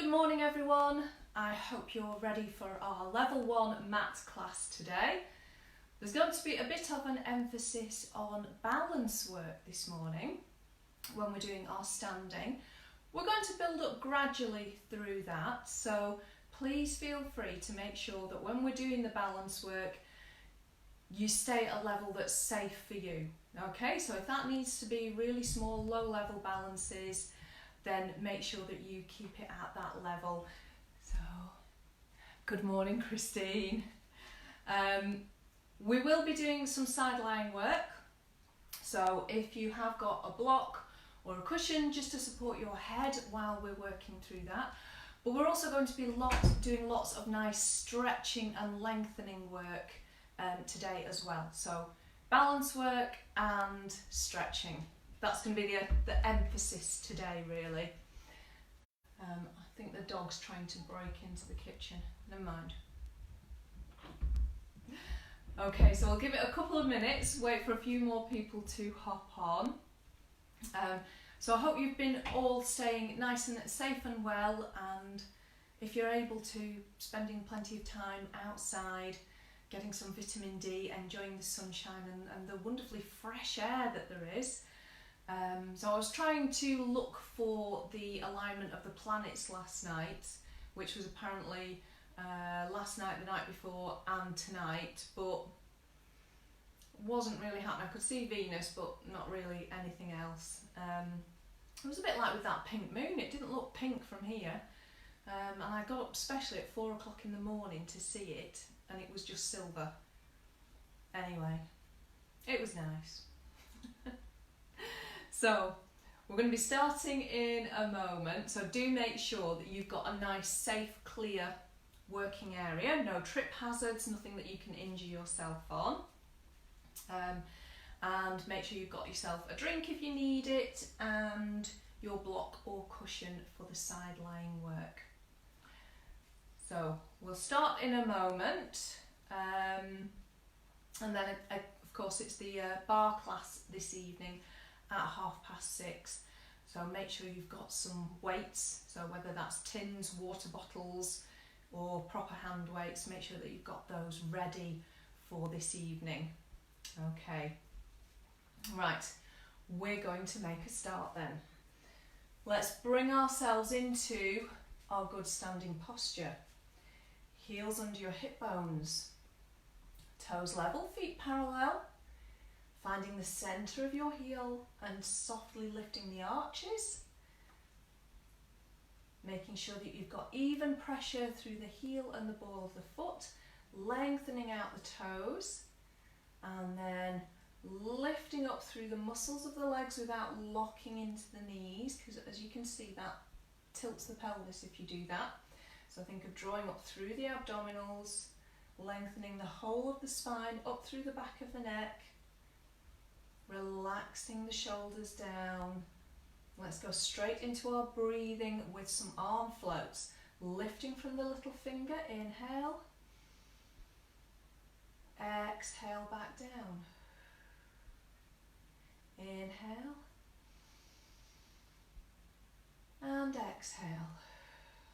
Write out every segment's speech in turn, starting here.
Good morning everyone. I hope you're ready for our level 1 mat class today. There's going to be a bit of an emphasis on balance work this morning when we're doing our standing. We're going to build up gradually through that, so please feel free to make sure that when we're doing the balance work you stay at a level that's safe for you. Okay, so if that needs to be really small low level balances, then make sure that you keep it at that level. So, good morning Christine. We will be doing some side lying work, so if you have got a block or a cushion just to support your head while we're working through that. But we're also going to be doing lots of nice stretching and lengthening work today as well. So balance work and stretching. That's going to be the emphasis today, really. I think the dog's trying to break into the kitchen. Never mind. Okay, so we'll give it a couple of minutes, wait for a few more people to hop on. So I hope you've been all staying nice and safe and well, and if you're able to, spending plenty of time outside, getting some vitamin D, enjoying the sunshine and the wonderfully fresh air that there is. So I was trying to look for the alignment of the planets last night, which was apparently last night, the night before and tonight, but wasn't really happening. I could see Venus but not really anything else. It was a bit like with that pink moon, it didn't look pink from here, and I got up especially at 4 o'clock in the morning to see it and it was just silver. Anyway, it was nice. So we're going to be starting in a moment, so do make sure that you've got a nice safe clear working area, no trip hazards, nothing that you can injure yourself on, and make sure you've got yourself a drink if you need it and your block or cushion for the side lying work. So we'll start in a moment, and then of course it's the bar class this evening at 6:30, so make sure you've got some weights, so whether that's tins, water bottles or proper hand weights, make sure that you've got those ready for this evening. Okay, right, we're going to make a start then. Let's bring ourselves into our good standing posture. Heels under your hip bones, toes level, feet parallel. Finding the centre of your heel and softly lifting the arches. Making sure that you've got even pressure through the heel and the ball of the foot. Lengthening out the toes. And then lifting up through the muscles of the legs without locking into the knees. Because as you can see, that tilts the pelvis if you do that. So think of drawing up through the abdominals. Lengthening the whole of the spine up through the back of the neck. Relaxing the shoulders down. Let's go straight into our breathing with some arm floats. Lifting from the little finger, inhale. Exhale back down. Inhale. And exhale.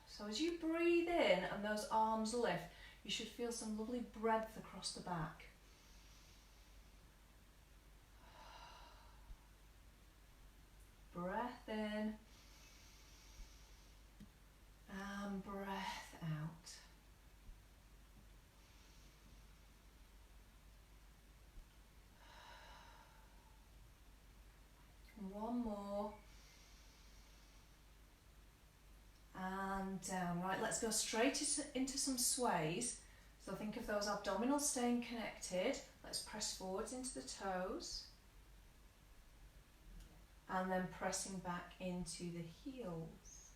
So as you breathe in and those arms lift, you should feel some lovely breadth across the back. Breath in and breath out. One more. And down. Right, let's go straight into some sways. So think of those abdominals staying connected. Let's press forwards into the toes. And then pressing back into the heels.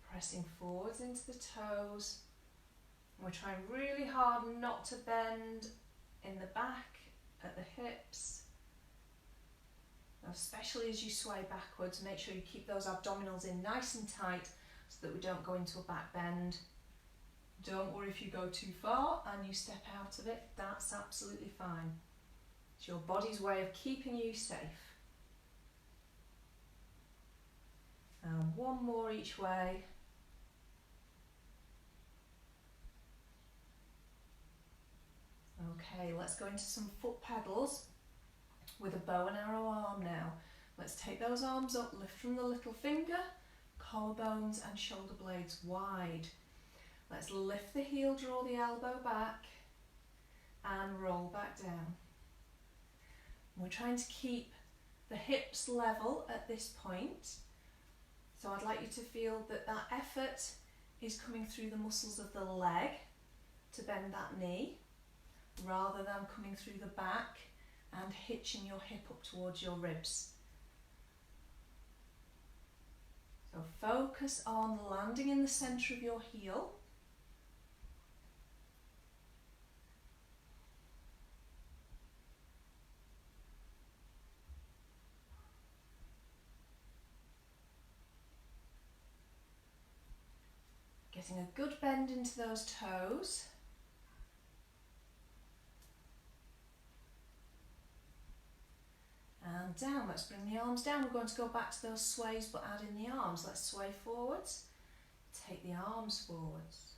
Pressing forwards into the toes. And we're trying really hard not to bend in the back, at the hips. Now, especially as you sway backwards, make sure you keep those abdominals in nice and tight so that we don't go into a back bend. Don't worry if you go too far and you step out of it, that's absolutely fine. It's your body's way of keeping you safe. And And one more each way. Okay, let's go into some foot pedals with a bow and arrow arm now. Let's take those arms up, lift from the little finger, collarbones and shoulder blades wide. Let's lift the heel, draw the elbow back and roll back down. We're trying to keep the hips level at this point. So I'd like you to feel that that effort is coming through the muscles of the leg to bend that knee, rather than coming through the back and hitching your hip up towards your ribs. So focus on landing in the centre of your heel. Getting a good bend into those toes. And down, let's bring the arms down. We're going to go back to those sways but add in the arms. Let's sway forwards, take the arms forwards.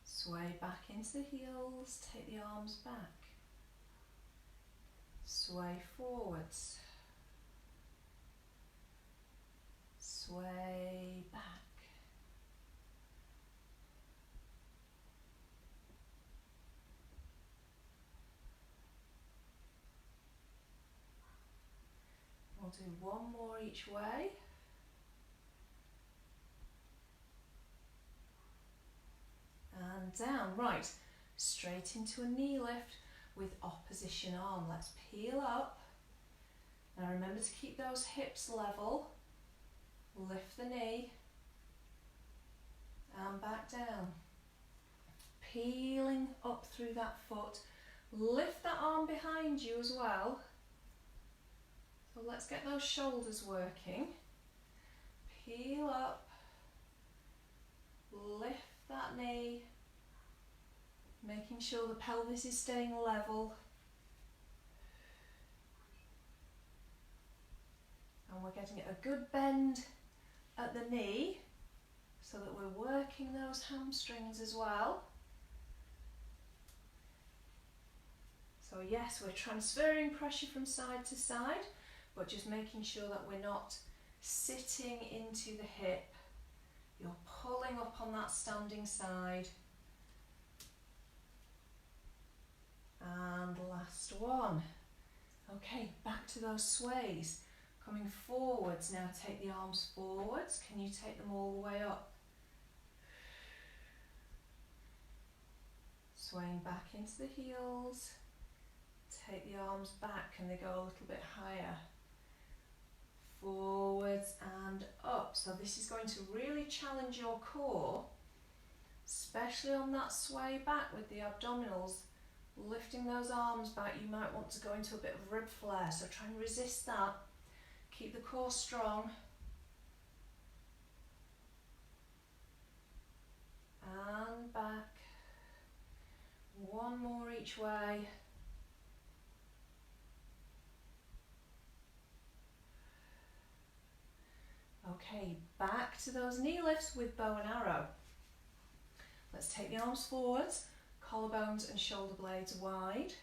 Sway back into the heels, take the arms back. Sway forwards. Sway back. We'll do one more each way. And down. Right, straight into a knee lift with opposition arm. Let's peel up. Now remember to keep those hips level. Lift the knee and back down. Peeling up through that foot. Lift that arm behind you as well. So let's get those shoulders working. Peel up, lift that knee, making sure the pelvis is staying level. And we're getting a good bend at the knee so that we're working those hamstrings as well. So yes, we're transferring pressure from side to side, but just making sure that we're not sitting into the hip. You're pulling up on that standing side. And last one. Okay, back to those sways. Coming forwards now, take the arms forwards. Can you take them all the way up? Swaying back into the heels. Take the arms back. Can they go a little bit higher? Forwards and up. So this is going to really challenge your core, especially on that sway back with the abdominals. Lifting those arms back, you might want to go into a bit of rib flare, so try and resist that. Keep the core strong. And back. One more each way. Okay, back to those knee lifts with bow and arrow. Let's take the arms forwards, collarbones and shoulder blades wide.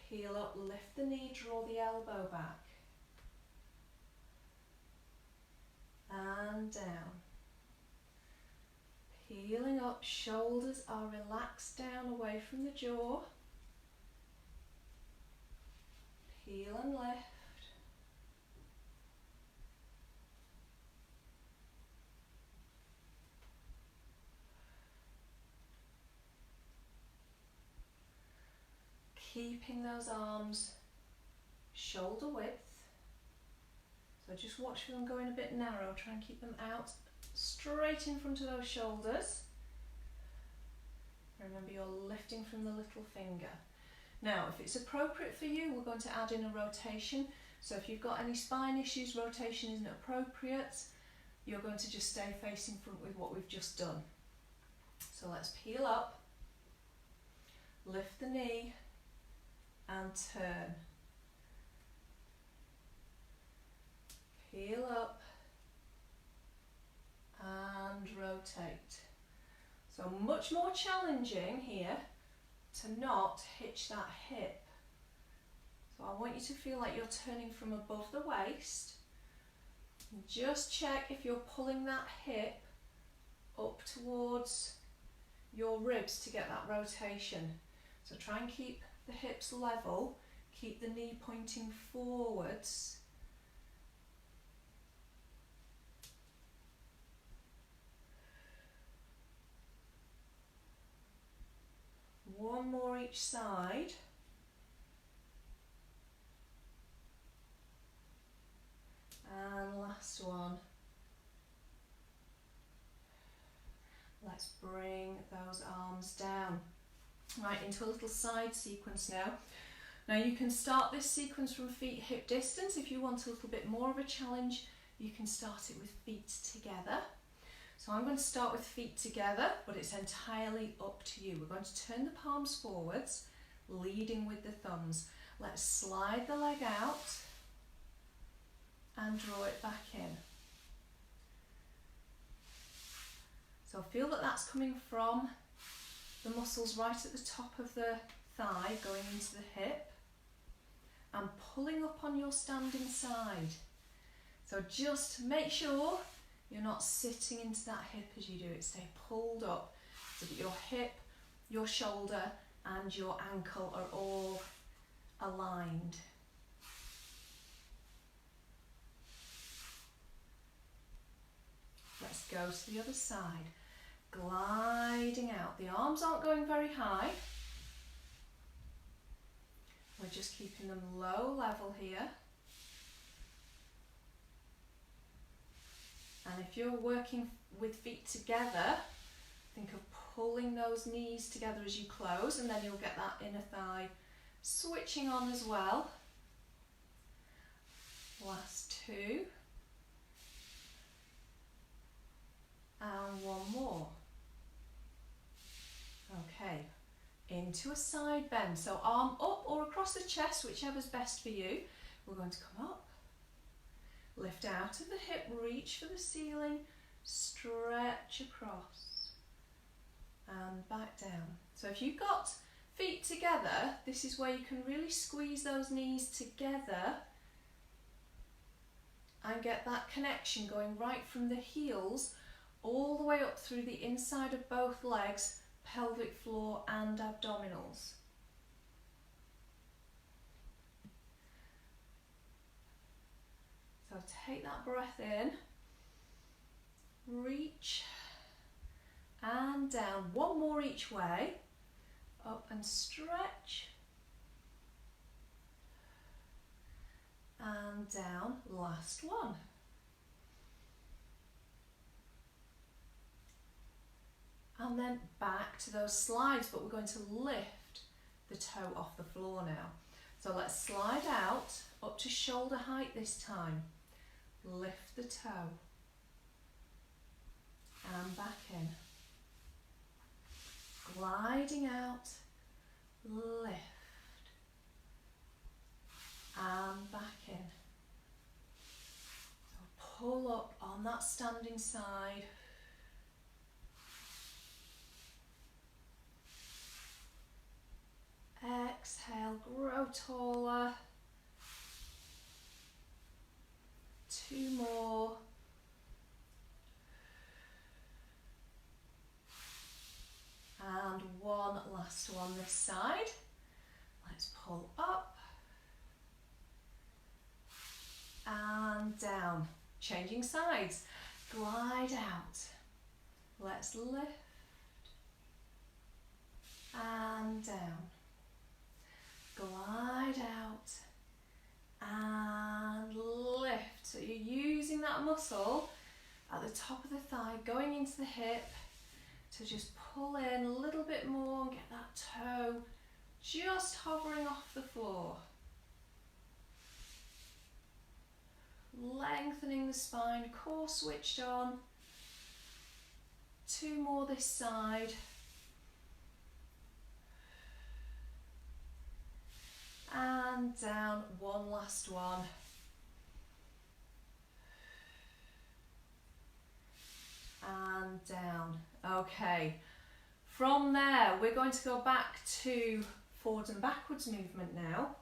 Peel up, lift the knee, draw the elbow back. And down. Peeling up, shoulders are relaxed down away from the jaw. Peel and lift. Keeping those arms shoulder width. So just watch for them going a bit narrow. Try and keep them out straight in front of those shoulders. Remember, you're lifting from the little finger. Now, if it's appropriate for you, we're going to add in a rotation. So if you've got any spine issues, rotation isn't appropriate. You're going to just stay facing front with what we've just done. So let's peel up, lift the knee, and turn. Peel up, So much more challenging here to not hitch that hip. So I want you to feel like you're turning from above the waist. And just check if you're pulling that hip up towards your ribs to get that rotation. So try and keep the hips level, keep the knee pointing forwards. One more each side. And last one. Let's bring those arms down. Right, into a little side sequence now. Now you can start this sequence from feet hip distance. If you want a little bit more of a challenge, you can start it with feet together. So I'm going to start with feet together, but it's entirely up to you. We're going to turn the palms forwards, leading with the thumbs. Let's slide the leg out and draw it back in. So feel that that's coming from the muscles right at the top of the thigh going into the hip and pulling up on your standing side. So just make sure you're not sitting into that hip as you do it. Stay pulled up so that your hip, your shoulder and your ankle are all aligned. Let's go to the other side. Gliding out. The arms aren't going very high. We're just keeping them low level here. And if you're working with feet together, think of pulling those knees together as you close, and then you'll get that inner thigh switching on as well. Last two. And one more. Okay, into a side bend. So arm up or across the chest, whichever's best for you. We're going to come up, lift out of the hip, reach for the ceiling, stretch across and back down. So if you've got feet together, this is where you can really squeeze those knees together and get that connection going right from the heels all the way up through the inside of both legs, pelvic floor and abdominals. So take that breath in, reach and down. One more each way, up and stretch and down. Last one. And then back to those slides, but we're going to lift the toe off the floor now. So let's slide out up to shoulder height this time. Lift the toe and back in. Gliding out, lift and back in. So pull up on that standing side. Exhale, grow taller. Two more. And one last one this side. Let's pull up and down. Changing sides. Glide out. Let's lift and down. Glide out and lift. So you're using that muscle at the top of the thigh going into the hip to just pull in a little bit more and get that toe just hovering off the floor. Lengthening the spine, core switched on. Two more this side. And down, one last one. And down. Okay, from there, we're going to go back to forwards and backwards movement now.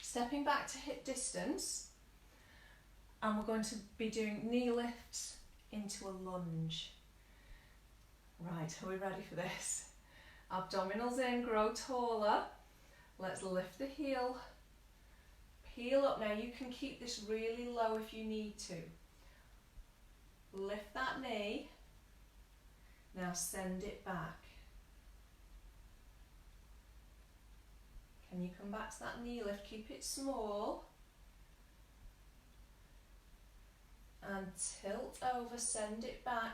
Stepping back to hip distance, and we're going to be doing knee lifts into a lunge. Right, are we ready for this? Abdominals in, grow taller. Let's lift the heel, peel up. Now you can keep this really low if you need to. Lift that knee. Now send it back. Can you come back to that knee lift? Keep it small. And tilt over, send it back.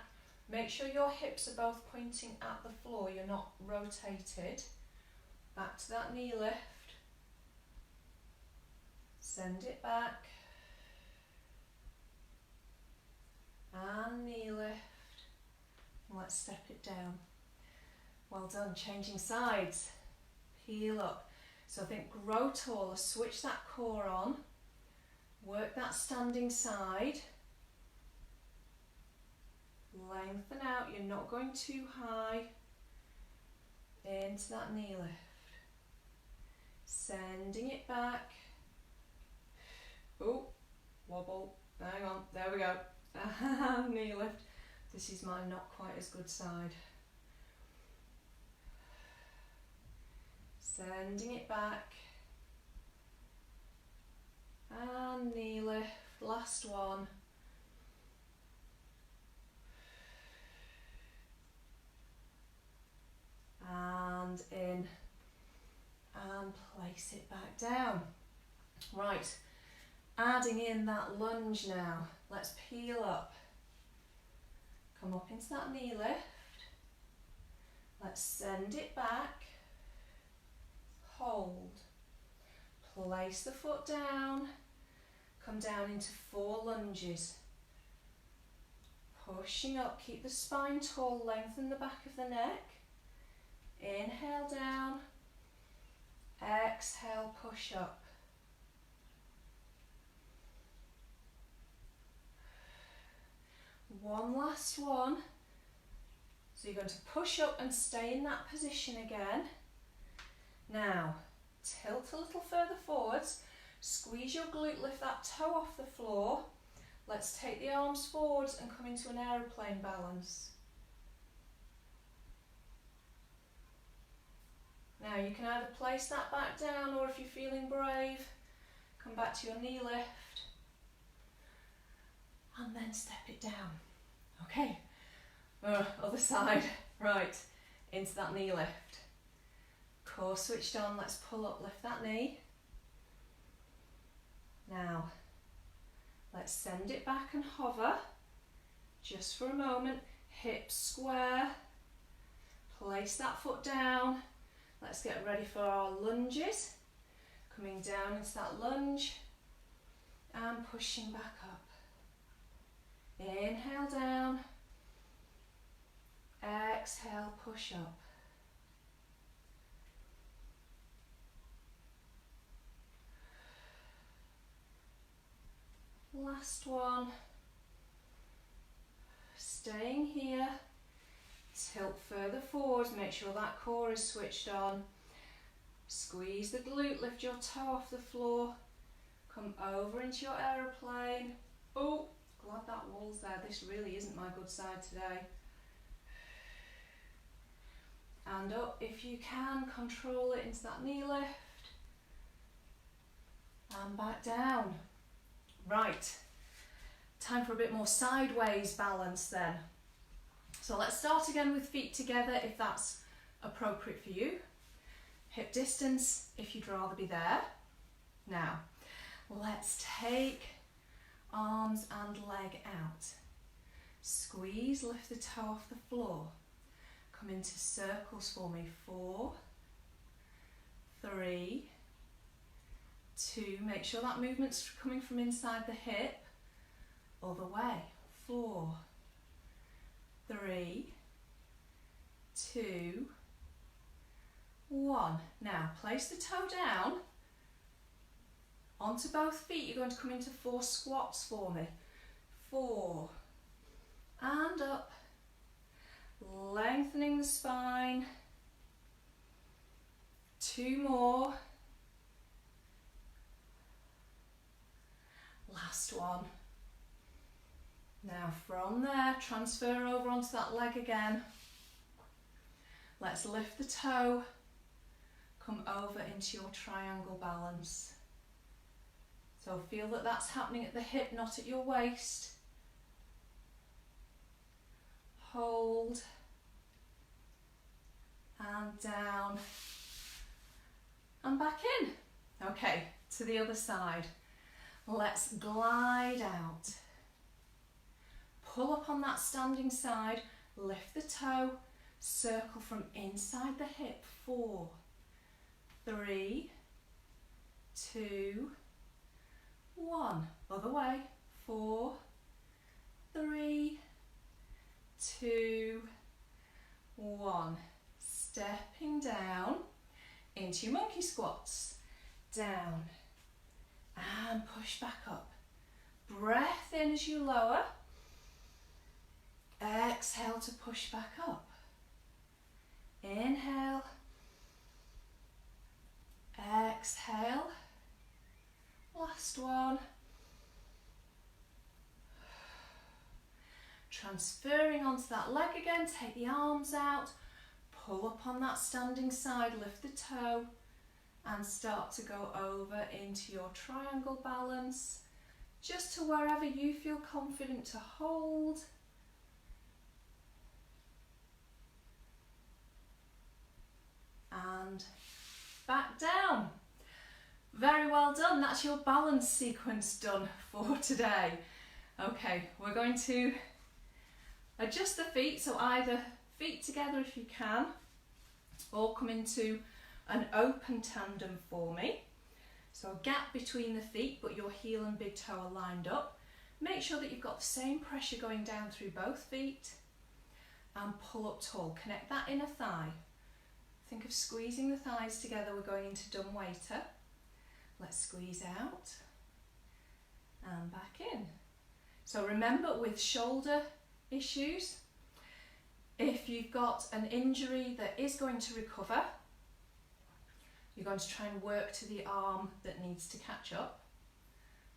Make sure your hips are both pointing at the floor, you're not rotated. Back to that knee lift. Send it back. And knee lift. Let's step it down. Well done, changing sides. Peel up. So think grow taller, switch that core on. Work that standing side. Lengthen out, you're not going too high. Into that knee lift. Sending it back. Oh, wobble. Hang on, there we go. Knee lift. This is my not quite as good side. Sending it back. And knee lift. Last one. And in. And place it back down. Right. Adding in that lunge now. Let's peel up. Come up into that knee lift. Let's send it back. Hold. Place the foot down. Come down into 4 lunges. Pushing up. Keep the spine tall. Lengthen the back of the neck. Inhale down. Exhale, push up. One last one. So you're going to push up and stay in that position again. Now, tilt a little further forwards. Squeeze your glute, lift that toe off the floor. Let's take the arms forwards and come into an aeroplane balance. Now you can either place that back down, or if you're feeling brave, come back to your knee lift and then step it down. Okay, other side. Right, into that knee lift. Core switched on, let's pull up, lift that knee. Now, let's send it back and hover, just for a moment. Hips square, place that foot down. Let's get ready for our lunges. Coming down into that lunge and pushing back up. Inhale down. Exhale, push up. Last one. Staying here. Tilt further forwards, make sure that core is switched on. Squeeze the glute, lift your toe off the floor. Come over into your aeroplane. Oh, glad that wall's there. This really isn't my good side today. And up if you can, control it into that knee lift. And back down. Right, time for a bit more sideways balance then. So let's start again with feet together if that's appropriate for you. Hip distance if you'd rather be there. Now, let's take arms and leg out. Squeeze, lift the toe off the floor. Come into circles for me. 4, 3, 2. Make sure that movement's coming from inside the hip. Other way. 4, 3, 2, 1. Now place the toe down onto both feet. You're going to come into 4 squats for me. 4 and up. Length lengthening the spine. 2 more. Last one. Now from there, transfer over onto that leg again. Let's lift the toe, come over into your triangle balance. So feel that that's happening at the hip, not at your waist. Hold, and down, and back in. Okay, to the other side. Let's glide out. Pull up on that standing side, lift the toe, circle from inside the hip. 4, 3, 2, 1. Other way. 4, 3, 2, 1. Stepping down into your monkey squats. Down and push back up. Breath in as you lower. Exhale to push back up. Inhale. Exhale. Last one. Transferring onto that leg again, take the arms out, pull up on that standing side, lift the toe, and start to go over into your triangle balance, just to wherever you feel confident to hold. And back down. Very well done. That's your balance sequence done for today. Okay, we're going to adjust the feet, so either feet together if you can, or come into an open tandem for me. So a gap between the feet, but your heel and big toe are lined up. Make sure that you've got the same pressure going down through both feet, and pull up tall. Connect that inner thigh. Think of squeezing the thighs together. We're going into dumb waiter. Let's squeeze out and back in. So remember, with shoulder issues, if you've got an injury that is going to recover, you're going to try and work to the arm that needs to catch up.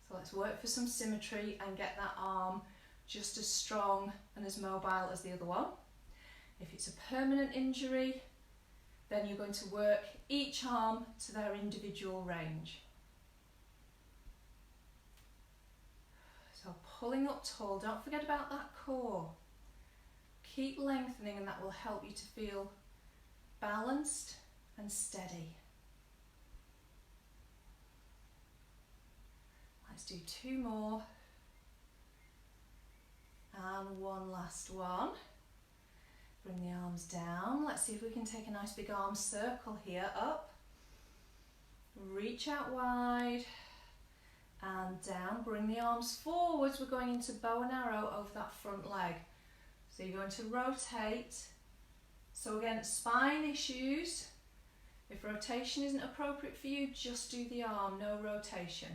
So let's work for some symmetry and get that arm just as strong and as mobile as the other one. If it's a permanent injury, then you're going to work each arm to their individual range. So pulling up tall, don't forget about that core. Keep lengthening, and that will help you to feel balanced and steady. Let's do 2 more. And one last one. Bring the arms down. Let's see if we can take a nice big arm circle here. Up. Reach out wide. And down. Bring the arms forwards. We're going into bow and arrow over that front leg. So you're going to rotate. So again, spine issues. If rotation isn't appropriate for you, just do the arm, no rotation.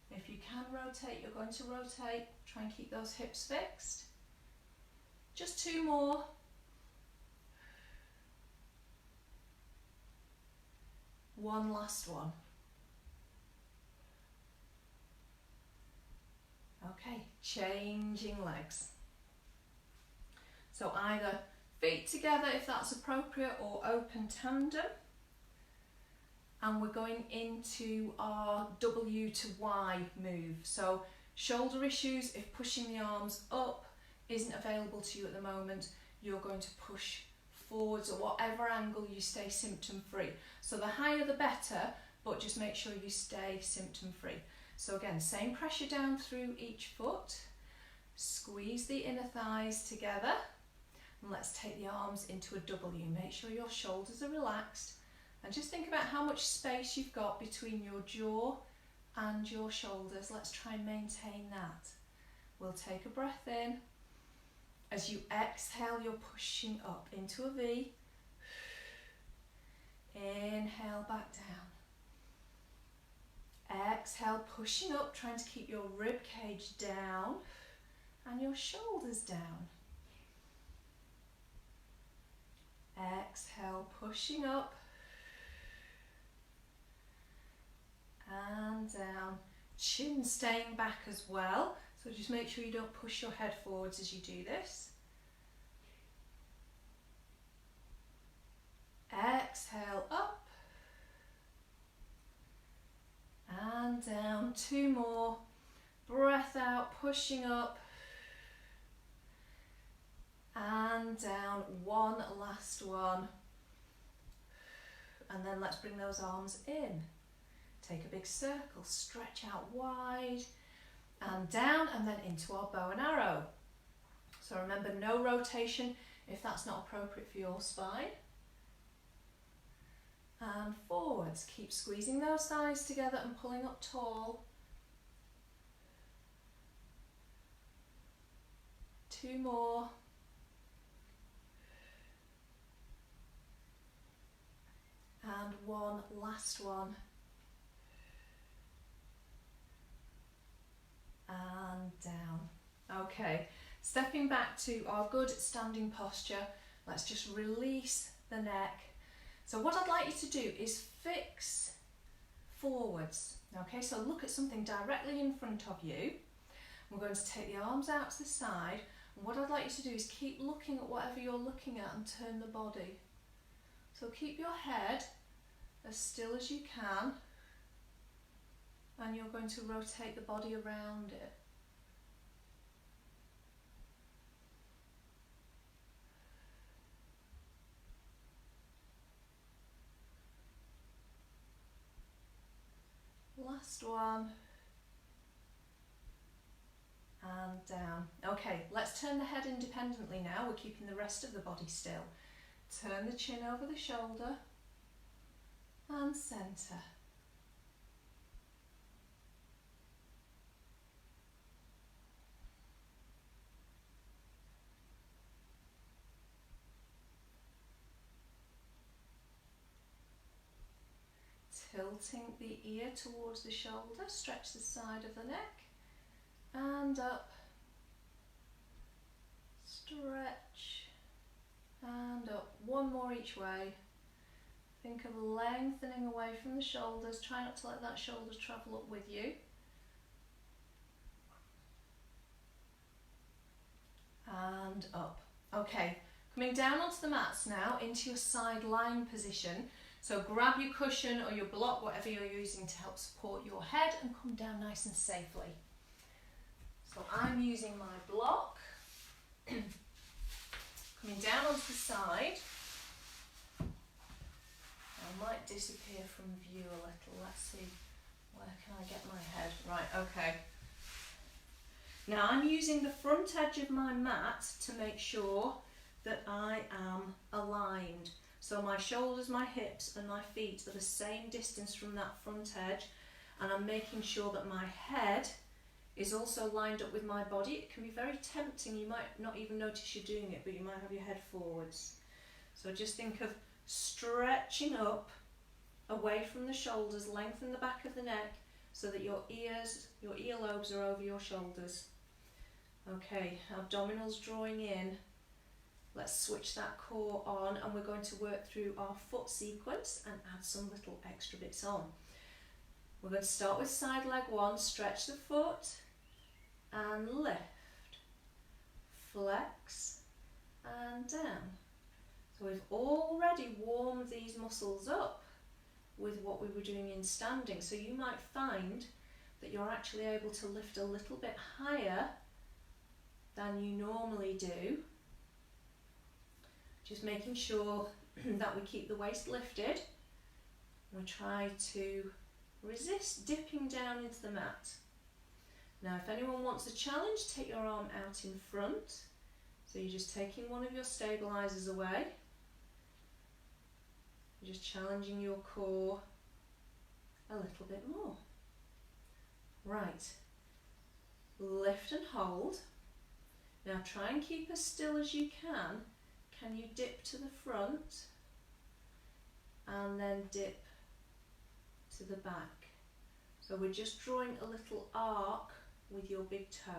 If you can rotate, you're going to rotate. Try and keep those hips fixed. Just 2 more. One last one. Okay, changing legs. So either feet together if that's appropriate, or open tandem. And we're going into our W to Y move. So shoulder issues, if pushing the arms up isn't available to you at the moment, you're going to push forwards at whatever angle you stay symptom free. So the higher the better, but just make sure you stay symptom free. So again, same pressure down through each foot. Squeeze the inner thighs together. And let's take the arms into a W. Make sure your shoulders are relaxed. And just think about how much space you've got between your jaw and your shoulders. Let's try and maintain that. We'll take a breath in. As you exhale, you're pushing up into a V. Inhale, back down. Exhale, pushing up, trying to keep your rib cage down and your shoulders down. Exhale, pushing up and down. Chin staying back as well, so just make sure you don't push your head forwards as you do this. Exhale, up and down. 2 more. Breath out, pushing up and down. 1 last one. And then let's bring those arms in. Take a big circle, stretch out wide and down, and then into our bow and arrow. So remember, no rotation if that's not appropriate for your spine. And forwards, keep squeezing those thighs together and pulling up tall. 2 more. And 1 last one. And down. Okay, stepping back to our good standing posture, let's just release the neck. So what I'd like you to do is fix forwards. Okay, so look at something directly in front of you. We're going to take the arms out to the side, and what I'd like you to do is keep looking at whatever you're looking at and turn the body. So keep your head as still as you can, and you're going to rotate the body around it. Last one. And down. Okay, let's turn the head independently now. We're keeping the rest of the body still. Turn the chin over the shoulder and centre. Tilting the ear towards the shoulder, stretch the side of the neck and up, stretch and up. 1 more each way. Think of lengthening away from the shoulders, try not to let that shoulders travel up with you. And up. Okay, coming down onto the mats now into your side lying position. So grab your cushion or your block, whatever you're using to help support your head, and come down nice and safely. So I'm using my block. Coming down onto the side. I might disappear from view a little. Let's see, where can I get my head? Right, okay. Now I'm using the front edge of my mat to make sure that I am aligned. So my shoulders, my hips and my feet are the same distance from that front edge, and I'm making sure that my head is also lined up with my body. It can be very tempting, you might not even notice you're doing it, but you might have your head forwards. So just think of stretching up away from the shoulders, lengthen the back of the neck so that your ears, your earlobes are over your shoulders. Okay, abdominals drawing in. Let's switch that core on, and we're going to work through our foot sequence and add some little extra bits on. We're going to start with side leg 1, stretch the foot and lift, flex and down. So we've already warmed these muscles up with what we were doing in standing, so you might find that you're actually able to lift a little bit higher than you normally do. Just making sure that we keep the waist lifted. We try to resist dipping down into the mat. Now if anyone wants a challenge, take your arm out in front. So you're just taking one of your stabilizers away. You're just challenging your core a little bit more. Right, lift and hold. Now try and keep as still as you can. Can you dip to the front and then dip to the back? So we're just drawing a little arc with your big toe.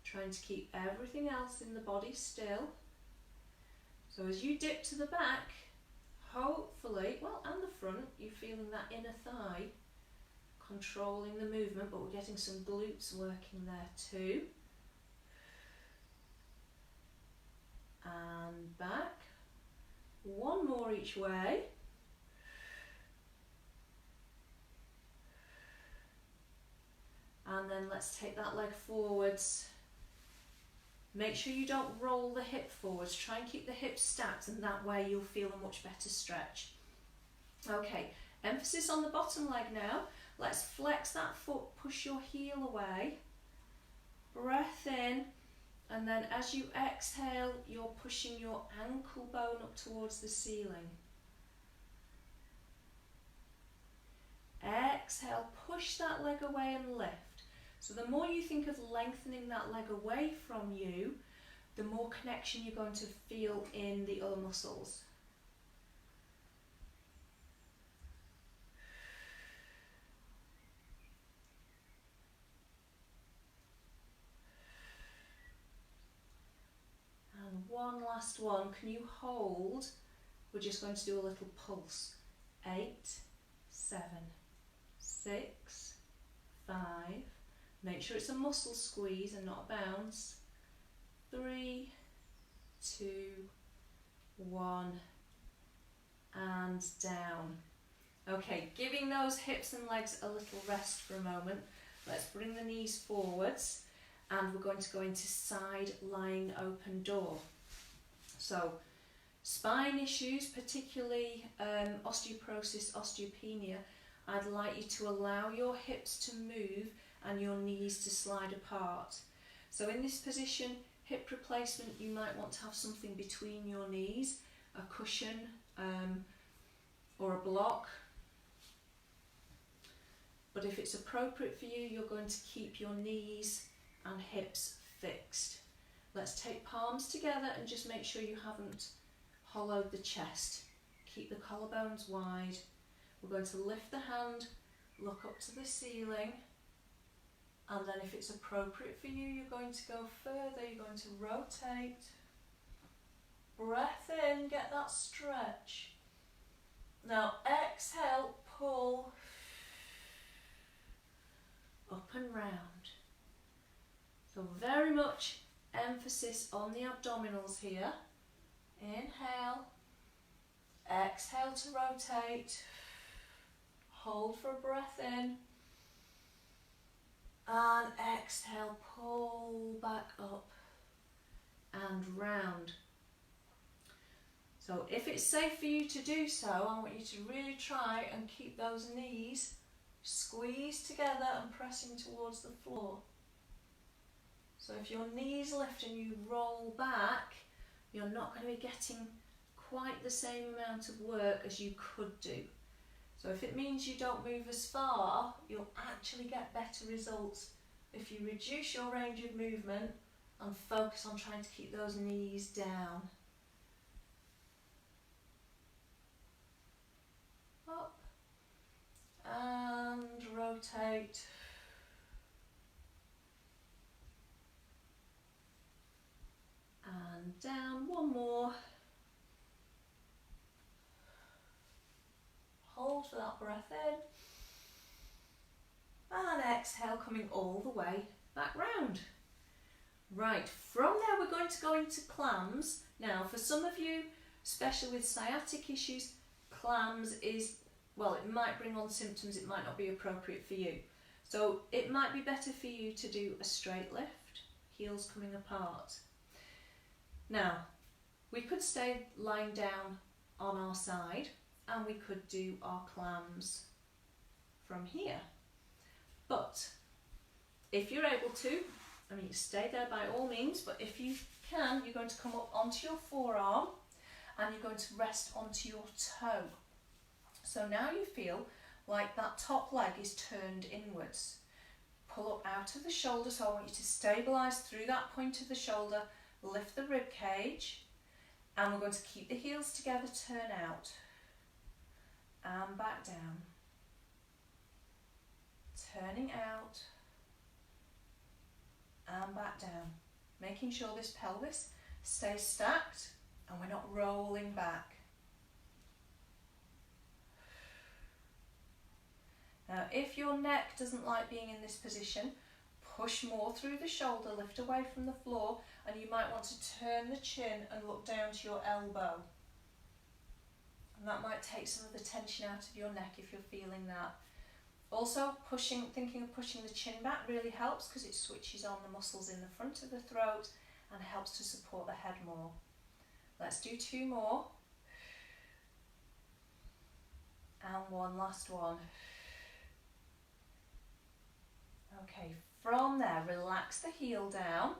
Trying to keep everything else in the body still. So as you dip to the back, hopefully, well, and the front, you're feeling that inner thigh controlling the movement, but we're getting some glutes working there too. And back. One more each way. And then let's take that leg forwards. Make sure you don't roll the hip forwards. Try and keep the hips stacked, and that way you'll feel a much better stretch. Okay, emphasis on the bottom leg now. Let's flex that foot, push your heel away. Breath in, and then as you exhale, you're pushing your ankle bone up towards the ceiling. Exhale, push that leg away and lift. So the more you think of lengthening that leg away from you, the more connection you're going to feel in the other muscles. And one last one. Can you hold? We're just going to do a little pulse. 8, 7, 6, 5. Make sure it's a muscle squeeze and not a bounce. 3, 2, 1, and down. Okay, giving those hips and legs a little rest for a moment. Let's bring the knees forwards, and we're going to go into side lying open door. So, spine issues, particularly osteoporosis, osteopenia, I'd like you to allow your hips to move and your knees to slide apart. So in this position, hip replacement, you might want to have something between your knees, a cushion or a block. But if it's appropriate for you, you're going to keep your knees and hips fixed. Let's take palms together and just make sure you haven't hollowed the chest. Keep the collarbones wide. We're going to lift the hand, look up to the ceiling, and then if it's appropriate for you, you're going to go further, you're going to rotate. Breath in, get that stretch. Now exhale, pull up and round. So very much emphasis on the abdominals here. Inhale, exhale to rotate, hold for a breath in, and exhale, pull back up and round. So if it's safe for you to do so, I want you to really try and keep those knees squeezed together and pressing towards the floor. So if your knees lift and you roll back, you're not going to be getting quite the same amount of work as you could do. So if it means you don't move as far, you'll actually get better results if you reduce your range of movement and focus on trying to keep those knees down. Up and rotate. And down, one more. Hold for that breath in. And exhale, coming all the way back round. Right, from there we're going to go into clams. Now, for some of you, especially with sciatic issues, clams is, well, it might bring on symptoms, it might not be appropriate for you. So it might be better for you to do a straight lift, heels coming apart. Now, we could stay lying down on our side and we could do our clams from here. But if you're able to, I mean, stay there by all means, but if you can, you're going to come up onto your forearm and you're going to rest onto your toe. So now you feel like that top leg is turned inwards. Pull up out of the shoulder, so I want you to stabilise through that point of the shoulder, lift the rib cage, and we're going to keep the heels together, turn out, and back down. Turning out, and back down. Making sure this pelvis stays stacked And we're not rolling back. Now, if your neck doesn't like being in this position, push more through the shoulder, lift away from the floor, and you might want to turn the chin and look down to your elbow. And that might take some of the tension out of your neck if you're feeling that. Also, thinking of pushing the chin back really helps because it switches on the muscles in the front of the throat and helps to support the head more. Let's do 2 more. And one last one. Okay, from there, relax the heel down.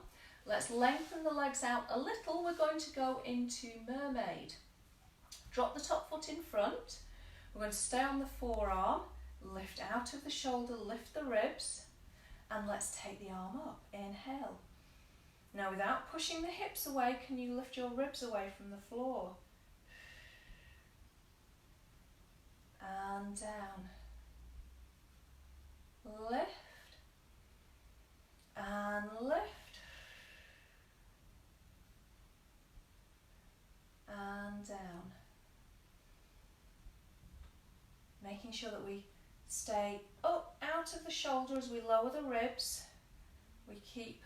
Let's lengthen the legs out a little. We're going to go into mermaid. Drop the top foot in front. We're going to stay on the forearm, lift out of the shoulder, lift the ribs, and let's take the arm up. Inhale. Now, without pushing the hips away, can you lift your ribs away from the floor? And down. Lift. And lift. And down. Making sure that we stay up out of the shoulder as we lower the ribs. We keep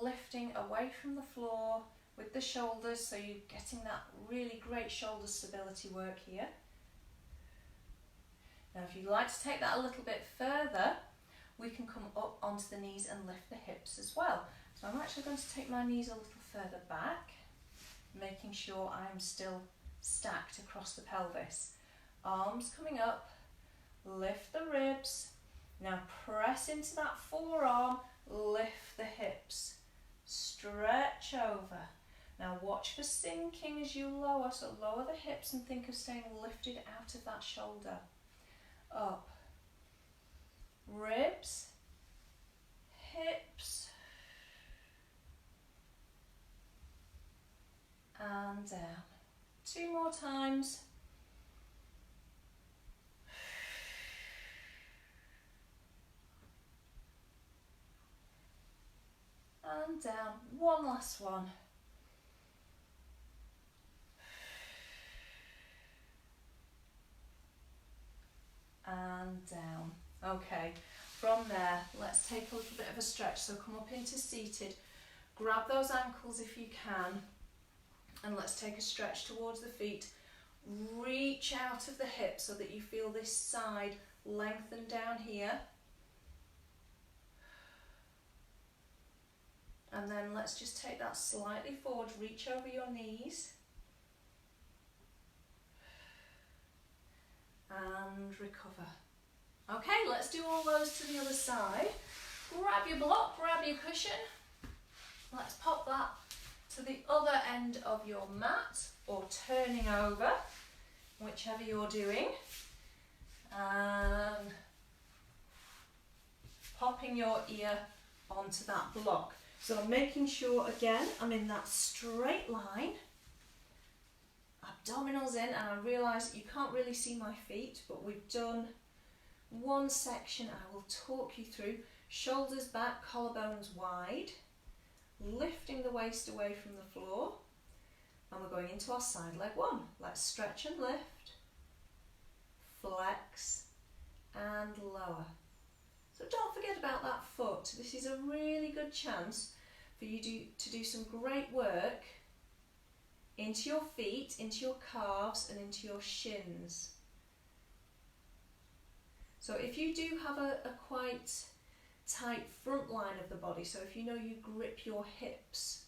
lifting away from the floor with the shoulders, so you're getting that really great shoulder stability work here. Now, if you'd like to take that a little bit further, we can come up onto the knees and lift the hips as well. So I'm actually going to take my knees a little further back, making sure I'm still stacked across the pelvis. Arms coming up, lift the ribs. Now press into that forearm, lift the hips, stretch over. Now watch for sinking as you lower, so lower the hips and think of staying lifted out of that shoulder. Up, ribs, hips, and down. 2 more times. And down. One last one. And down. Okay, from there, let's take a little bit of a stretch. So come up into seated. Grab those ankles if you can. And let's take a stretch towards the feet. Reach out of the hips so that you feel this side lengthen down here. And then let's just take that slightly forward, reach over your knees. And recover. Okay, let's do all those to the other side. Grab your block, grab your cushion. Let's pop that to the other end of your mat, or turning over, whichever you're doing. And popping your ear onto that block. So I'm making sure, again, I'm in that straight line, abdominals in, and I realise that you can't really see my feet, but we've done one section I will talk you through. Shoulders back, collarbones wide, lifting the waist away from the floor, and we're going into our side leg one. Let's stretch and lift, flex, and lower. So don't forget about that foot. This is a really good chance for you to do some great work into your feet, into your calves, and into your shins. So if you do have a quite tight front line of the body, so if you know you grip your hips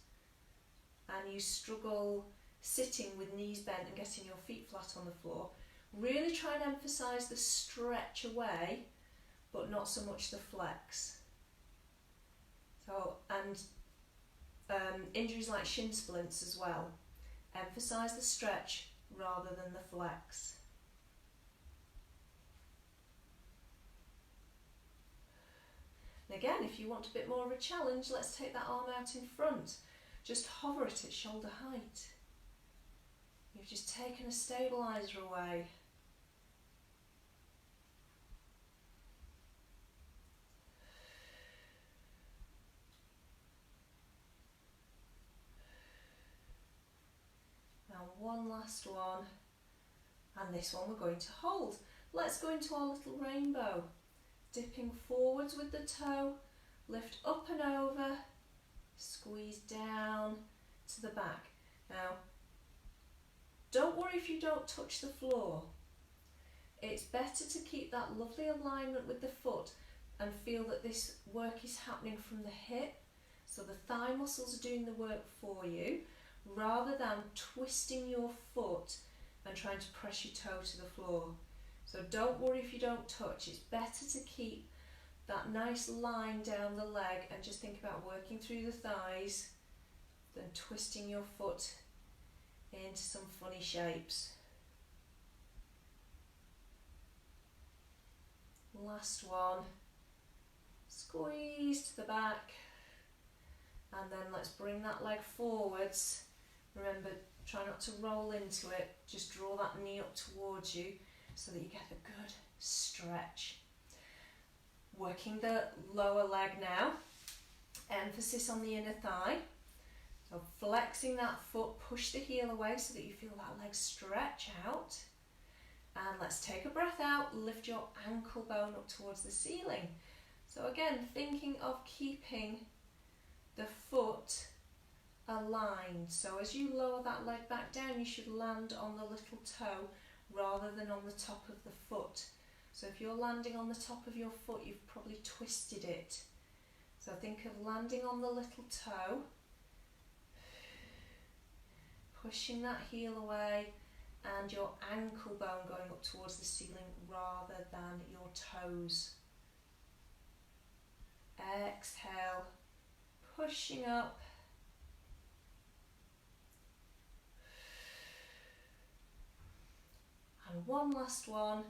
and you struggle sitting with knees bent and getting your feet flat on the floor, really try and emphasise the stretch away, but not so much the flex. So, and injuries like shin splints as well, emphasise the stretch rather than the flex. And again, if you want a bit more of a challenge, let's take that arm out in front. Just hover it at shoulder height. You've just taken a stabiliser away. one last one. And this one we're going to hold. Let's go into our little rainbow. Dipping forwards with the toe, lift up and over, squeeze down to the back. Now, don't worry if you don't touch the floor. It's better to keep that lovely alignment with the foot and feel that this work is happening from the hip, so the thigh muscles are doing the work for you, rather than twisting your foot and trying to press your toe to the floor. So don't worry if you don't touch. It's better to keep that nice line down the leg and just think about working through the thighs than twisting your foot into some funny shapes. Last one. Squeeze to the back, and then let's bring that leg forwards. Remember, try not to roll into it, just draw that knee up towards you so that you get a good stretch. Working the lower leg now, emphasis on the inner thigh. So flexing that foot, push the heel away so that you feel that leg stretch out. And let's take a breath out, lift your ankle bone up towards the ceiling. So again, thinking of keeping the foot aligned. So as you lower that leg back down, you should land on the little toe rather than on the top of the foot. So if you're landing on the top of your foot, you've probably twisted it. So think of landing on the little toe, pushing that heel away, and your ankle bone going up towards the ceiling rather than your toes. Exhale, pushing up. And one last one.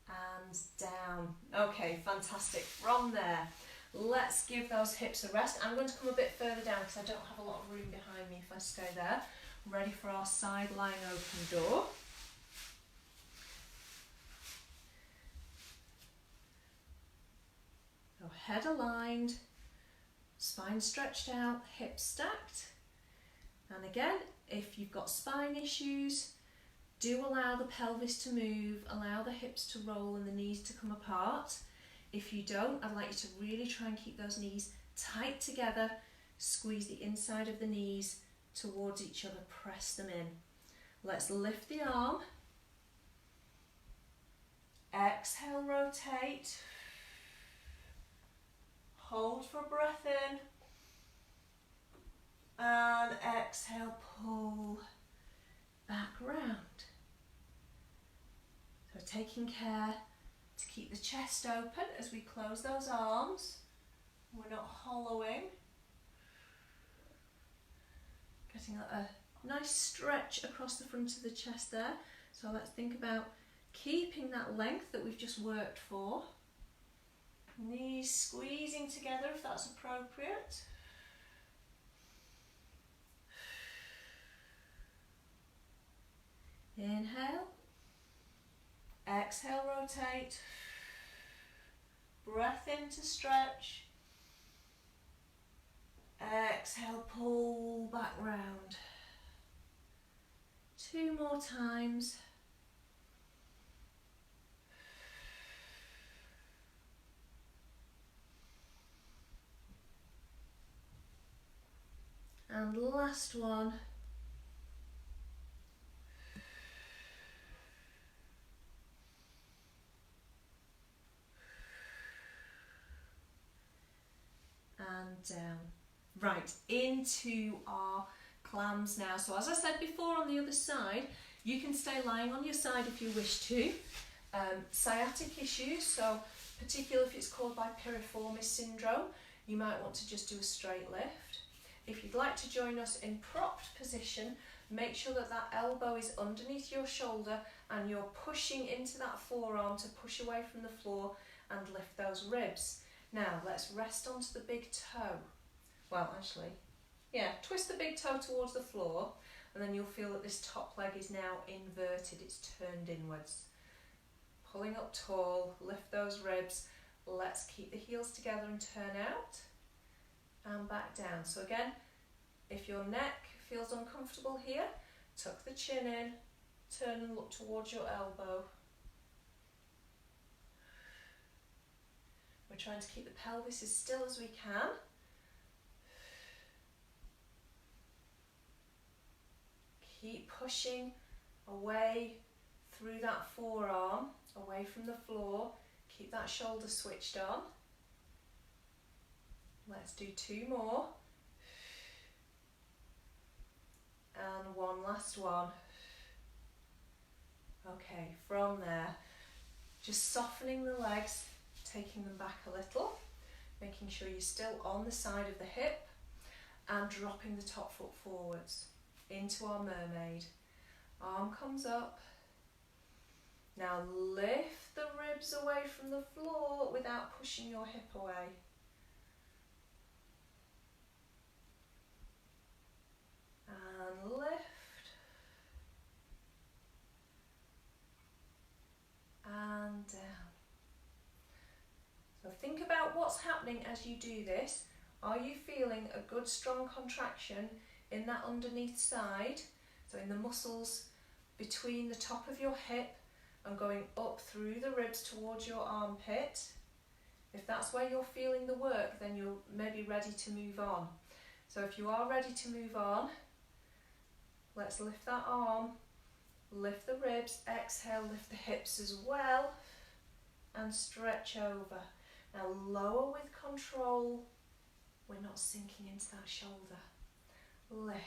And down. Okay, fantastic. From there, let's give those hips a rest. I'm going to come a bit further down because I don't have a lot of room behind me if I stay there. Ready for our side lying open door. So head aligned, spine stretched out, hips stacked. And again, if you've got spine issues, do allow the pelvis to move, allow the hips to roll and the knees to come apart. If you don't, I'd like you to really try and keep those knees tight together, squeeze the inside of the knees towards each other, press them in. Let's lift the arm. Exhale, rotate. Hold for a breath in. And exhale, pull back round. So taking care to keep the chest open as we close those arms. We're not hollowing. Getting a nice stretch across the front of the chest there. So let's think about keeping that length that we've just worked for. Knees squeezing together if that's appropriate. Inhale. Exhale, rotate. Breath in to stretch. Exhale, pull back round. 2 more times. And last one. And down. Right, into our clams now. So as I said before, on the other side, you can stay lying on your side if you wish to. Sciatic issues, so particularly if it's caused by piriformis syndrome, you might want to just do a straight lift. If you'd like to join us in propped position, make sure that that elbow is underneath your shoulder and you're pushing into that forearm to push away from the floor and lift those ribs. Now let's rest onto the big toe. Well, actually, yeah, twist the big toe towards the floor and then you'll feel that this top leg is now inverted, it's turned inwards. Pulling up tall, lift those ribs. Let's keep the heels together and turn out and back down. So again, If your neck feels uncomfortable here, tuck the chin in, turn and look towards your elbow. We're trying to keep the pelvis as still as we can. Keep pushing away through that forearm, away from the floor. Keep that shoulder switched on. Let's do 2 more. And one last one. Okay, from there, just softening the legs, taking them back a little, making sure you're still on the side of the hip, and dropping the top foot forwards into our mermaid. Arm comes up. Now lift the ribs away from the floor without pushing your hip away. And lift. And down. So think about what's happening as you do this. Are you feeling a good strong contraction in that underneath side? So in the muscles between the top of your hip and going up through the ribs towards your armpit. If that's where you're feeling the work, then you're maybe ready to move on. So if you are ready to move on, let's lift that arm, lift the ribs, exhale, lift the hips as well, and stretch over. Now lower with control. We're not sinking into that shoulder. Lift.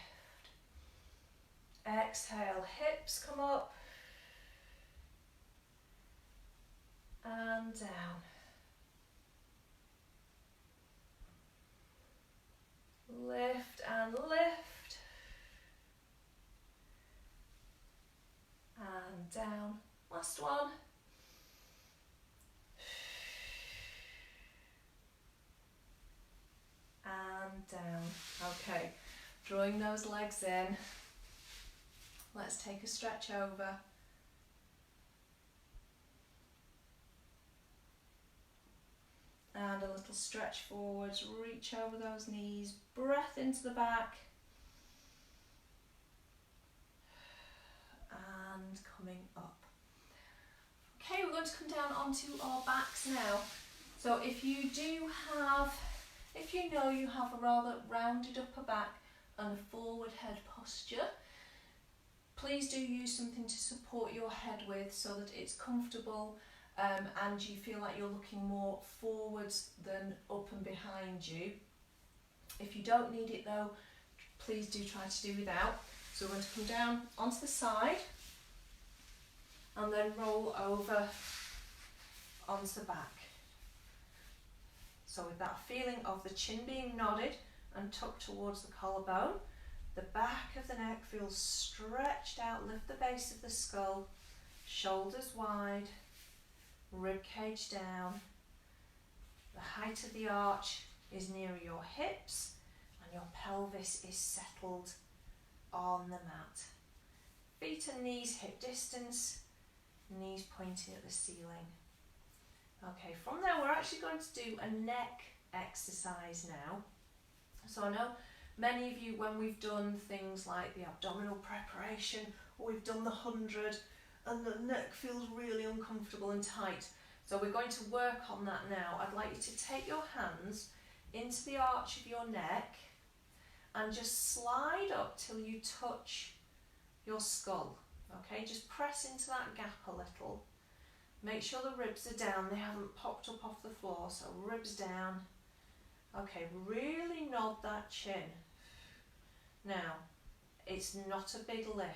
Exhale, hips come up and down. Lift and lift. And down. Last one. And down. Okay, drawing those legs in. Let's take a stretch over. And a little stretch forwards, reach over those knees, breath into the back. And coming up. Okay, we're going to come down onto our backs now. So if you know you have a rather rounded upper back and a forward head posture, please do use something to support your head with so that it's comfortable and you feel like you're looking more forwards than up and behind you. If you don't need it though, please do try to do without. So we're going to come down onto the side and then roll over onto the back. So with that feeling of the chin being nodded and tucked towards the collarbone, the back of the neck feels stretched out, lift the base of the skull, shoulders wide, rib cage down. The height of the arch is near your hips and your pelvis is settled on the mat. Feet and knees hip distance, knees pointing at the ceiling. Okay, from there we're actually going to do a neck exercise now. So I know many of you, when we've done things like the abdominal preparation or we've done the 100 and the neck feels really uncomfortable and tight. So we're going to work on that now. I'd like you to take your hands into the arch of your neck and just slide up till you touch your skull. Okay, just press into that gap a little. Make sure the ribs are down, they haven't popped up off the floor, so ribs down. Okay, really nod that chin. Now, it's not a big lift.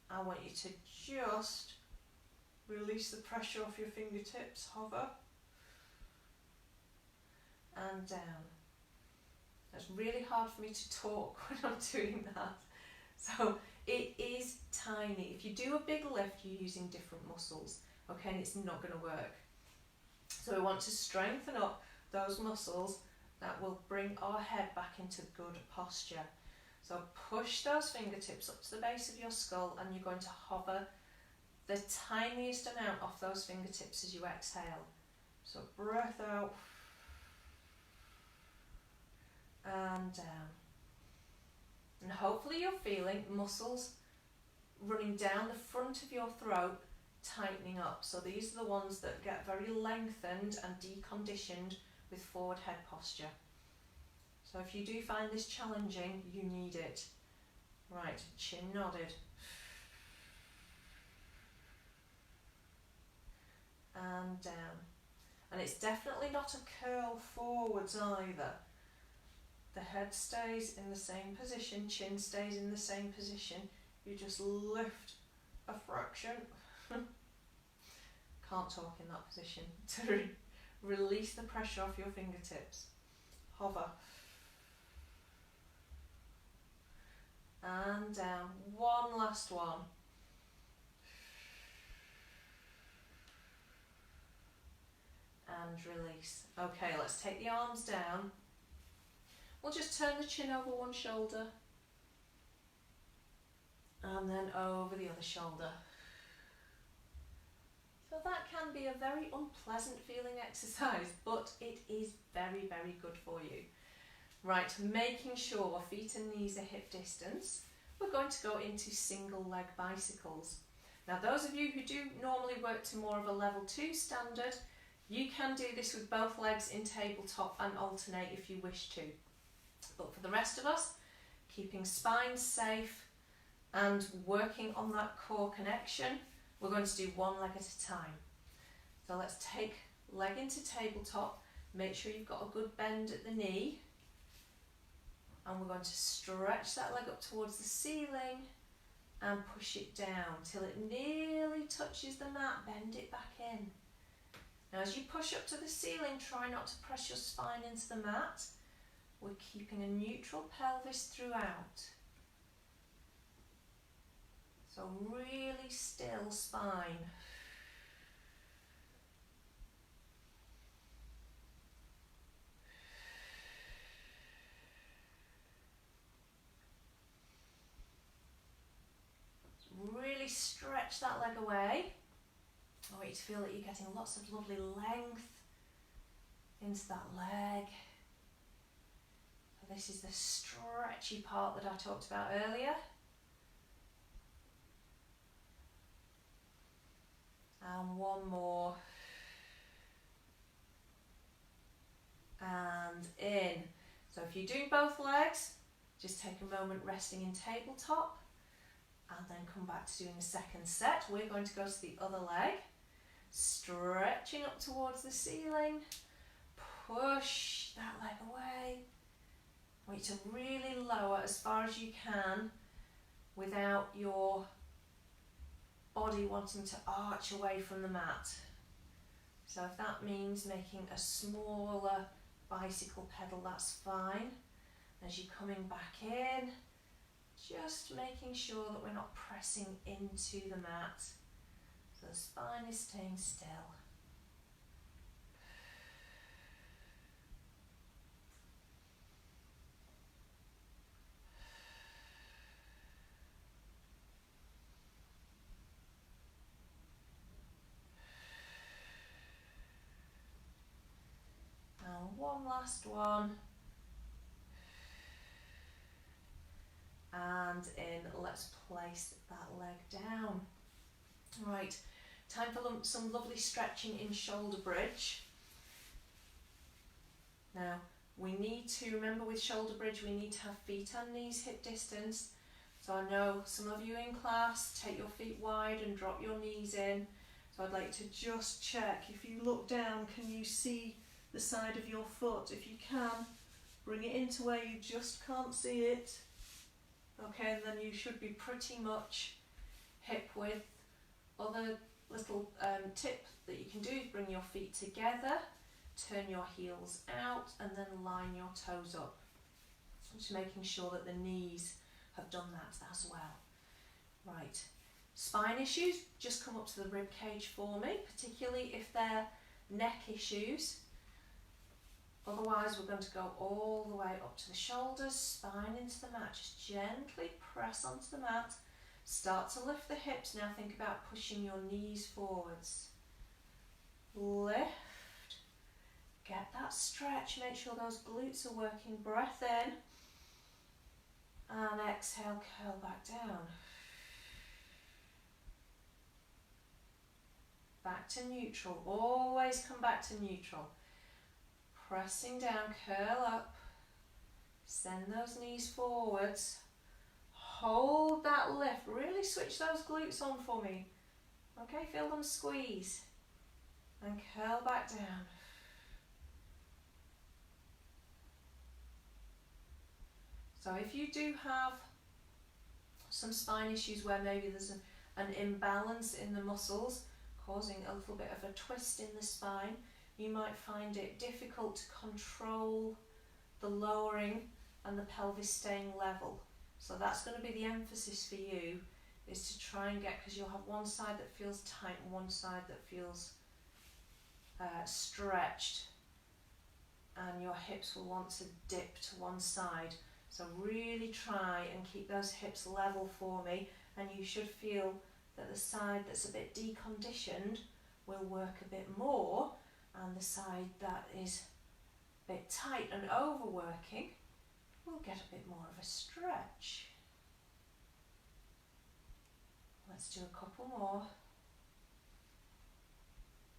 I want you to just release the pressure off your fingertips, hover, and down. It's really hard for me to talk when I'm doing that. So it is tiny. If you do a big lift, you're using different muscles. Okay, and it's not going to work. So we want to strengthen up those muscles that will bring our head back into good posture. So push those fingertips up to the base of your skull and you're going to hover the tiniest amount off those fingertips as you exhale. So breath out and down. hopefully you're feeling muscles running down the front of your throat, tightening up. So these are the ones that get very lengthened and deconditioned with forward head posture. So if you do find this challenging, you need it. Right, chin nodded. And down. And it's definitely not a curl forwards either. The head stays in the same position, chin stays in the same position. You just lift a fraction. Can't talk in that position. To release the pressure off your fingertips. Hover. And down. One last one. And release. Okay, let's take the arms down. We'll just turn the chin over one shoulder. And then over the other shoulder. So that can be a very unpleasant feeling exercise, but it is very, very good for you. Right, making sure feet and knees are hip distance, we're going to go into single leg bicycles. Now those of you who do normally work to more of a level 2 standard, you can do this with both legs in tabletop and alternate if you wish to. But for the rest of us, keeping spine safe and working on that core connection, we're going to do one leg at a time. So let's take leg into tabletop, make sure you've got a good bend at the knee, and we're going to stretch that leg up towards the ceiling and push it down till it nearly touches the mat. Bend it back in. Now as you push up to the ceiling, try not to press your spine into the mat. We're keeping a neutral pelvis throughout. So really still spine. Really stretch that leg away. I want you to feel that you're getting lots of lovely length into that leg. So this is the stretchy part that I talked about earlier. And one more. And in. So if you're doing both legs, just take a moment resting in tabletop and then come back to doing the second set. We're going to go to the other leg, stretching up towards the ceiling, push that leg away. I want you to really lower as far as you can without your body wanting to arch away from the mat. So if that means making a smaller bicycle pedal, that's fine. As you're coming back in, just making sure that we're not pressing into the mat. So the spine is staying still. And one last one. And in, let's place that leg down. Right, time for some lovely stretching in shoulder bridge. Now, we need to remember with shoulder bridge, we need to have feet and knees hip distance. So I know some of you in class take your feet wide and drop your knees in. So I'd like to just check, if you look down, can you see the side of your foot? If you can, bring it into where you just can't see it. Okay, and then you should be pretty much hip width. Other little tip that you can do is bring your feet together, turn your heels out, and then line your toes up. Just making sure that the knees have done that as well. Right, spine issues, just come up to the rib cage for me, particularly if they're neck issues. Otherwise, we're going to go all the way up to the shoulders, spine into the mat. Just gently press onto the mat. Start to lift the hips. Now think about pushing your knees forwards. Lift. Get that stretch. Make sure those glutes are working. Breath in. And exhale, curl back down. Back to neutral. Always come back to neutral. Pressing down, curl up. Send those knees forwards. Hold that lift. Really switch those glutes on for me. Okay, feel them squeeze. And curl back down. So if you do have some spine issues where maybe there's an imbalance in the muscles causing a little bit of a twist in the spine, you might find it difficult to control the lowering and the pelvis staying level. So that's going to be the emphasis for you, is to try and get, because you'll have one side that feels tight and one side that feels stretched, and your hips will want to dip to one side. So really try and keep those hips level for me, and you should feel that the side that's a bit deconditioned will work a bit more, and the side that is a bit tight and overworking will get a bit more of a stretch. Let's do a couple more.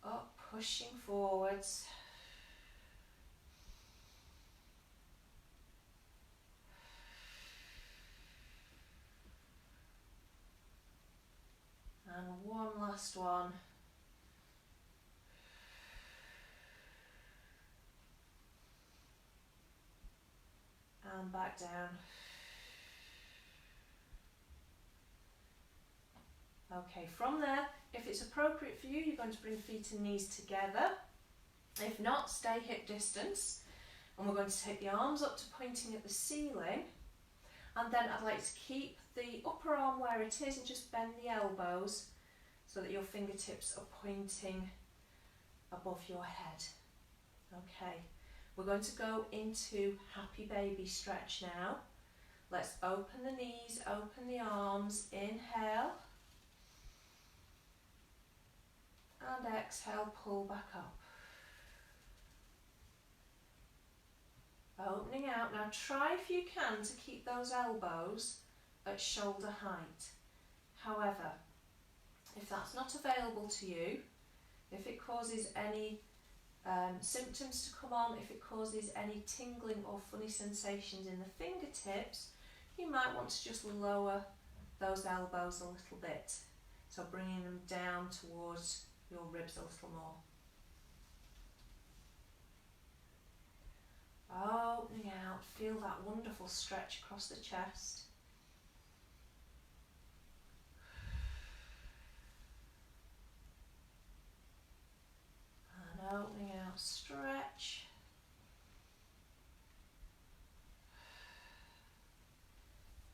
Up, pushing forwards. And one last one. And back down. Okay, from there, if it's appropriate for you, you're going to bring feet and knees together. If not, stay hip distance. And we're going to take the arms up to pointing at the ceiling. And then I'd like to keep the upper arm where it is and just bend the elbows so that your fingertips are pointing above your head. Okay, we're going to go into happy baby stretch now. Let's open the knees, open the arms, inhale. And exhale, pull back up. Opening out. Now try if you can to keep those elbows at shoulder height. However, if that's not available to you, if it causes any symptoms to come on, if it causes any tingling or funny sensations in the fingertips, you might want to just lower those elbows a little bit. So bringing them down towards your ribs a little more. Opening out, feel that wonderful stretch across the chest. And opening out, stretch.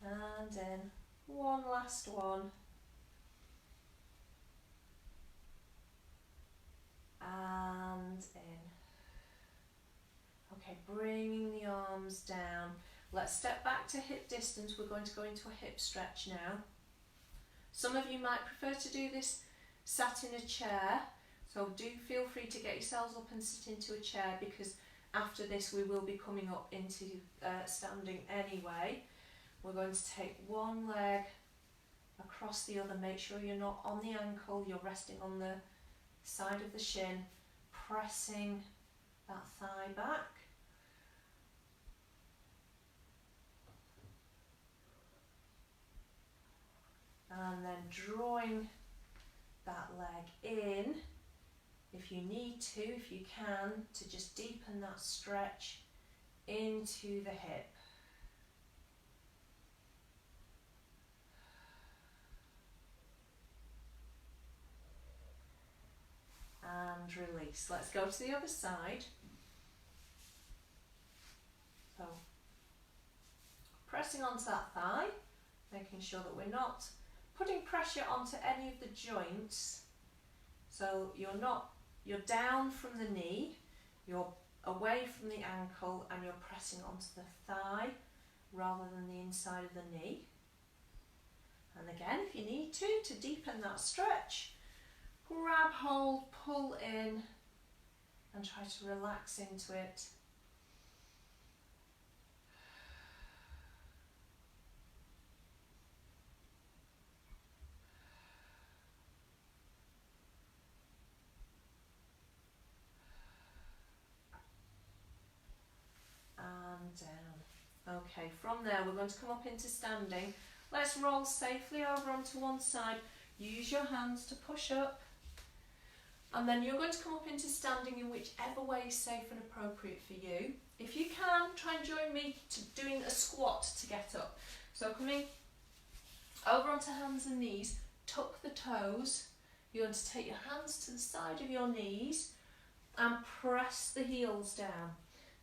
And in, one last one. And in. Okay, bringing the arms down. Let's step back to hip distance. We're going to go into a hip stretch now. Some of you might prefer to do this sat in a chair, so do feel free to get yourselves up and sit into a chair, because after this we will be coming up into standing anyway. We're going to take one leg across the other. Make sure you're not on the ankle, you're resting on the side of the shin, pressing that thigh back. And then drawing that leg in, if you need to, if you can, to just deepen that stretch into the hip. And release. Let's go to the other side. So, pressing onto that thigh, making sure that we're not putting pressure onto any of the joints. So you're down from the knee, you're away from the ankle, and you're pressing onto the thigh rather than the inside of the knee. And again, if you need to deepen that stretch, grab hold, pull in, and try to relax into it. Okay, from there we're going to come up into standing. Let's roll safely over onto one side. Use your hands to push up. And then you're going to come up into standing in whichever way is safe and appropriate for you. If you can, try and join me to doing a squat to get up. So coming over onto hands and knees, tuck the toes. You're going to take your hands to the side of your knees and press the heels down.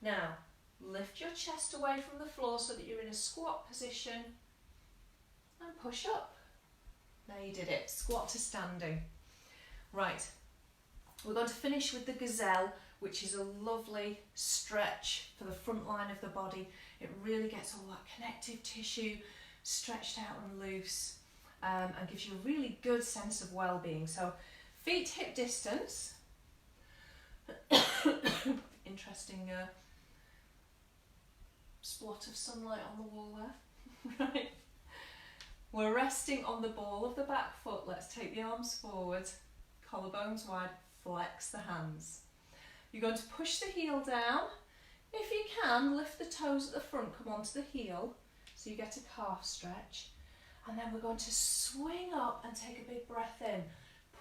Now, lift your chest away from the floor so that you're in a squat position and push up. There, you did it. Squat to standing. Right. We're going to finish with the gazelle, which is a lovely stretch for the front line of the body. It really gets all that connective tissue stretched out and loose, and gives you a really good sense of well-being. So feet hip distance. Interesting splot of sunlight on the wall there. Right. We're resting on the ball of the back foot. Let's take the arms forward, collarbones wide. Flex the hands. You're going to push the heel down. If you can, lift the toes at the front, come onto the heel, so you get a calf stretch. And then we're going to swing up and take a big breath in.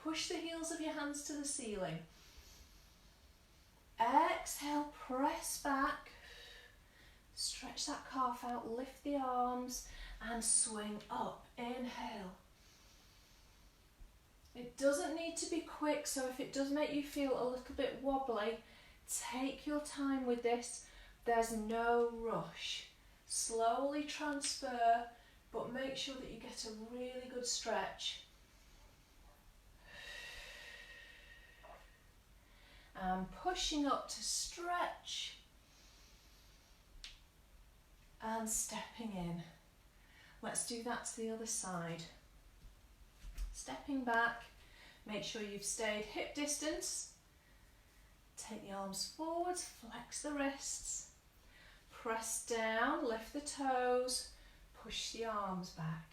Push the heels of your hands to the ceiling. Exhale, press back. Stretch that calf out, lift the arms and swing up. Inhale. It doesn't need to be quick, so if it does make you feel a little bit wobbly, take your time with this. There's no rush. Slowly transfer, but make sure that you get a really good stretch. And pushing up to stretch and stepping in. Let's do that to the other side. Stepping back, make sure you've stayed hip distance. Take the arms forward, flex the wrists, press down, lift the toes, push the arms back.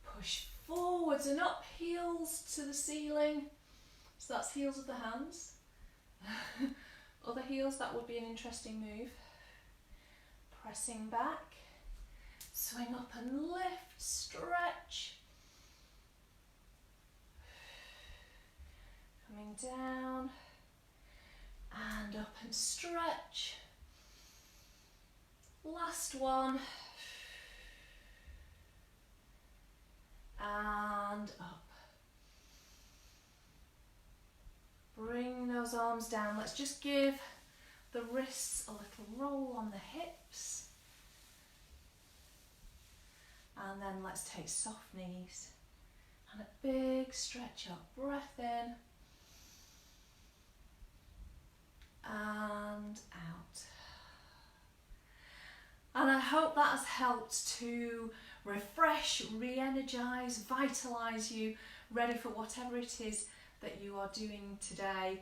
Push forwards and up, heels to the ceiling. So that's heels of the hands. Other heels, that would be an interesting move. Pressing back, swing up and lift, stretch. Coming down and up and stretch. Last one. And up. Bring those arms down. Let's just give the wrists a little roll on the hips. And then let's take soft knees and a big stretch up. Breath in. And out. And I hope that has helped to refresh, re-energise, vitalise you, ready for whatever it is that you are doing today.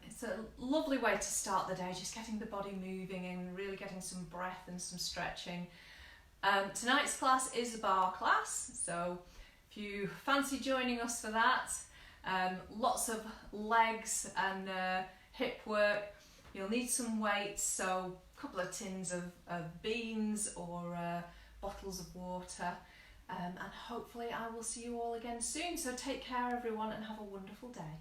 It's a lovely way to start the day, just getting the body moving and really getting some breath and some stretching. Tonight's class is a bar class, so if you fancy joining us for that, lots of legs and hip work. You'll need some weights, so a couple of tins of beans or bottles of water, and hopefully I will see you all again soon. So take care everyone and have a wonderful day.